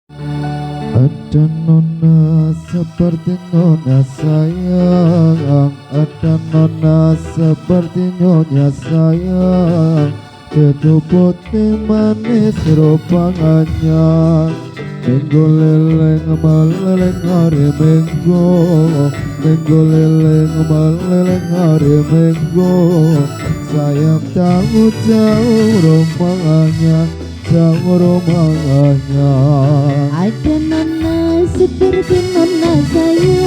Ada nona seperti nona sayang, ada nona seperti nyonya sayang, itu putih manis rupanya. Minggu leleng meleleng hari minggu, minggu leleng meleleng hari minggu. Sayang tahu jauh rumahnya, jauh rumahnya. Ada nona seperti nona saya,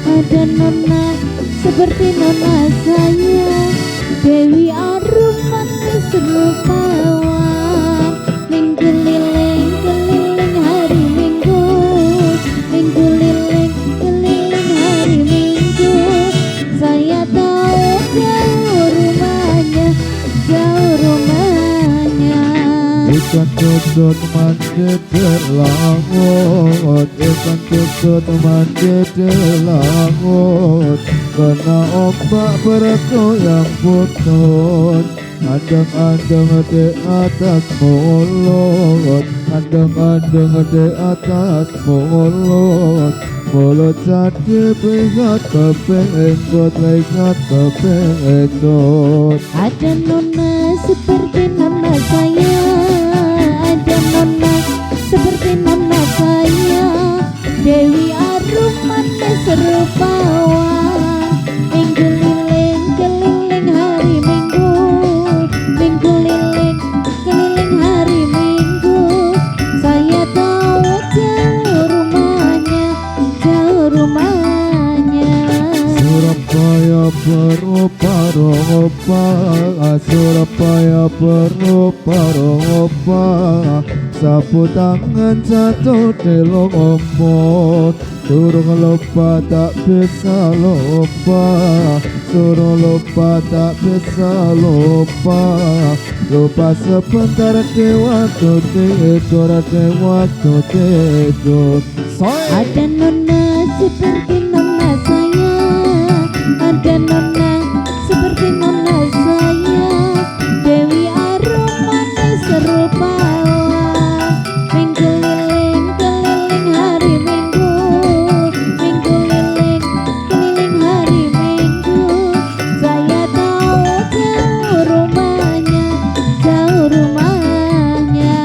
ada nona seperti nona saya, Dewi Arum manis rupawan. Minggu lilin keliling hari Minggu, minggu lilin keliling hari Minggu. Saya tahu jauh rumahnya, jauh rumahnya. Ikan tutut mandi di laut, ikan tutut mandi di laut, kena ombak bergoyang putut. Adem-adem di atas mulut, adem-adem di atas mulut. Mulut jadi pingat kepinggut, pingat kepinggut. Ada nona seperti nona saya, ada nona seperti nona saya, Dewi Arum manis rupawan. Minggu lilin keliling hari Minggu, minggu lilin keliling hari Minggu. Saya tahu jauh rumahnya, jauh rumahnya. Surabaya berupa-rupa, Surabaya berupa-rupa, sapu tangan jatuh di lumpur. Suruh lupa tak bisa lupa, suruh lupa tak bisa lupa. Lupa sebentar di waktu tidur, di waktu tidur. Ada nona seperti nona saya, ada nona seperti nona saya, Dewi Arum manis rupawan. Minggu lilin keliling hari Minggu, minggu lilin keliling hari Minggu. Saya tahu jauh rumahnya, jauh rumahnya.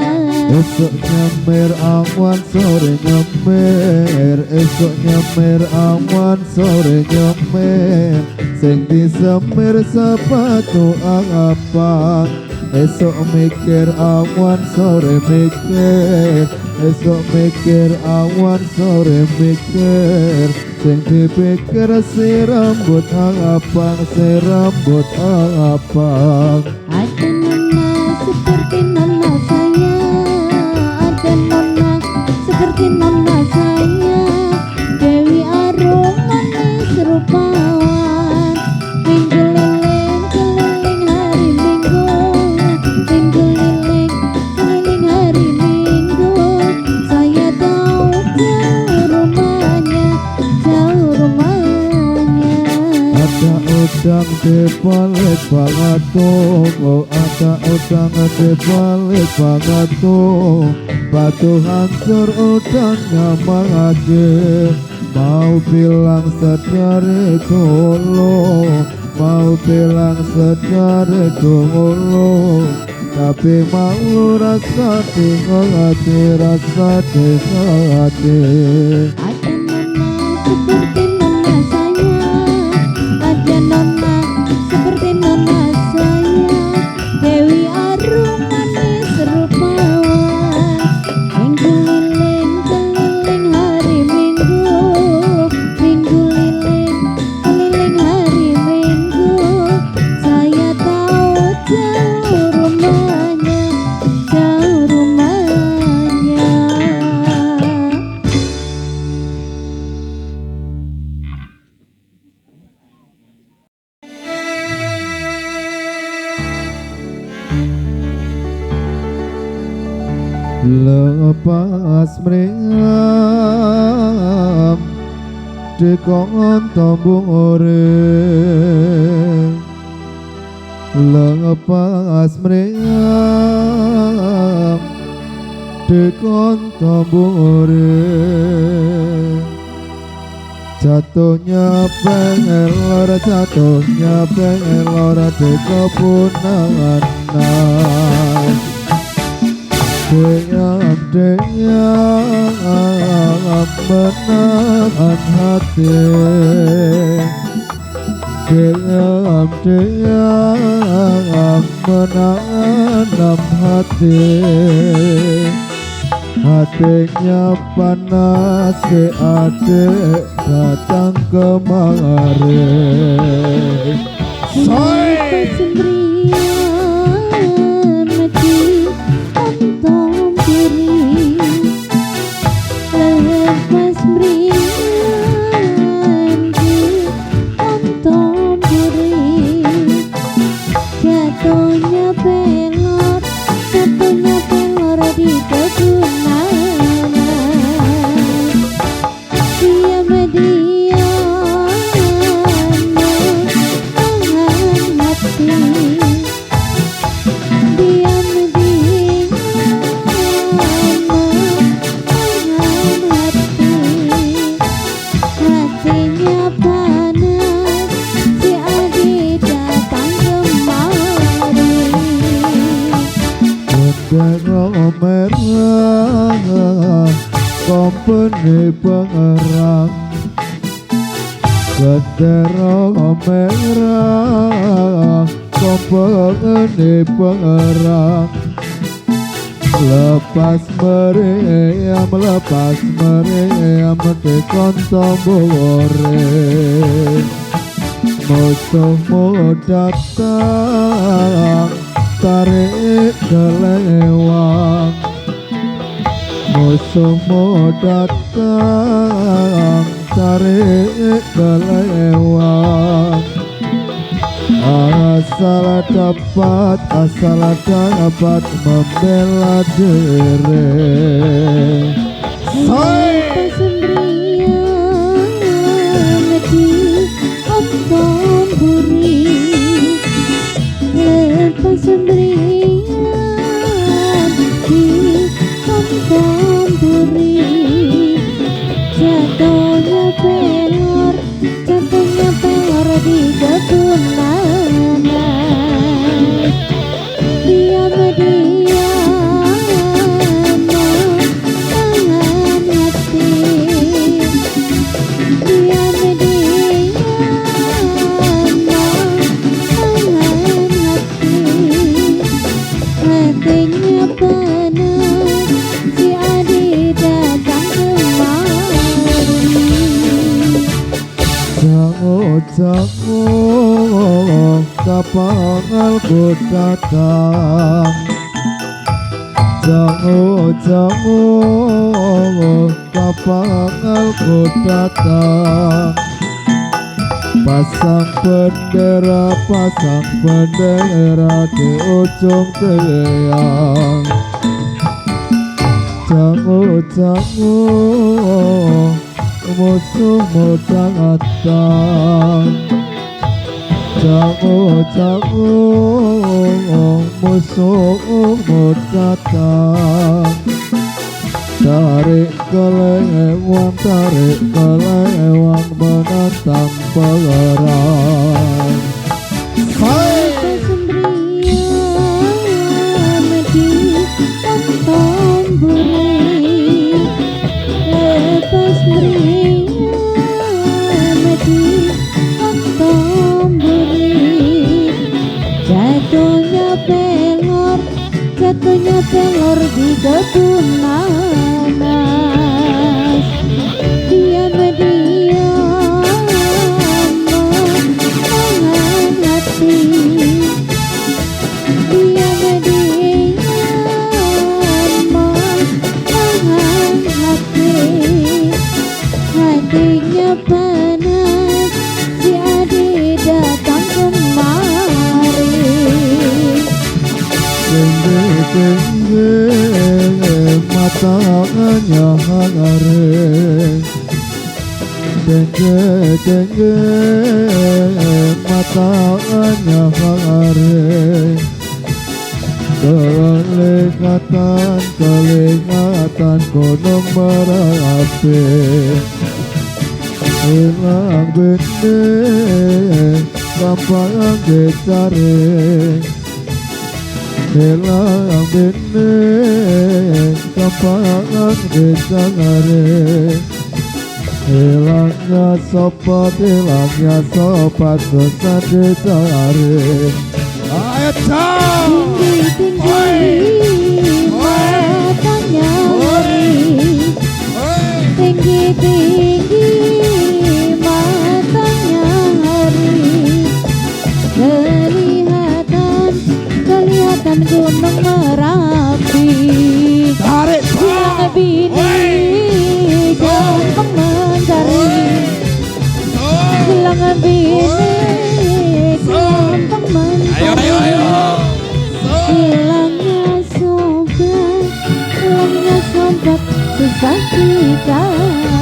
Esok nyemir awan sore nyemir, esok nyemir awan sore nyemir. Sing disemir sepatu apa? Esok mikir awan sore mikir, esok mikir awan sore mikir. Sing dipikir si rambut abang, si rambut abang. Ada nona seperti nona saya, ada nona seperti nona saya, Dewi Arum manis rupawan. Minggu lilin keliling hari Minggu, minggu lilin keliling hari Minggu. Saya tahu jauh rumahnya, jauh rumahnya. Ada udang di balik batu, ada udang di balik batu. Batu hancur udangnya mati. Mau bilang sedari dulu, mau bilang sedari dulu, tapi malu rasa di hati, rasa di hati. Ada nona seperti nona saya, ada nona seperti nona saya, Dewi Arum manis rupawan. Minggu lilin keliling hari Minggu, minggu lilin keliling hari Minggu. Saya tahu jauh rumahnya, jauh rumahnya. Lepas meriam di kontobore, lepas meriam dikon tambure jatuhnya pengelor jatuhnya pengelor dikepunangan diam menahan hati diam menahan hati hatinya panas si adik datang kemari Sendirian mati ontong diri lepas berian di ontong diri jatuhnya pelor di kebunan diam menahan hati diam menahan hati hatinya panas si adik datang kemari bendera merah kompeni pengerang bendera merah kompeni pengerang lepas meriam dikon tambore musuhmu datang tarik kelewang musuhmu datang tarik kelewang asal dapat membela diri sendirian di ontong buri lepas sendirian di ontong buri jatuhnya pelor di kebunan diam menahan hati diam menahan hati hatinya panas si adik datang kemari jangan kapangalku datang jangan kapangalku datang pasang bendera di ujung tiang jangan musuhmu datang jangan musuhmu datang tarik kelewang menantang pengerang sendirian di ontong buri lepas meriam di ontong buri jatuhnya pelor di kebunan diam menahan hati diam menahan hati hatinya panas si adik datang kemari tinggi matanya hangaring tinggi matanya hangaring kelihatan gunung Merapi hilang bening gampang dicari hilang bening gampang dicari hilangnya sopat susah dicari. Ayo Cang! Tinggi-tinggi matanya tinggi-tinggi matanya kelihatan gunung Merapi Tarik yang bini gampang mencari hilang bini gampang mencari hilangnya sobat susah dicari.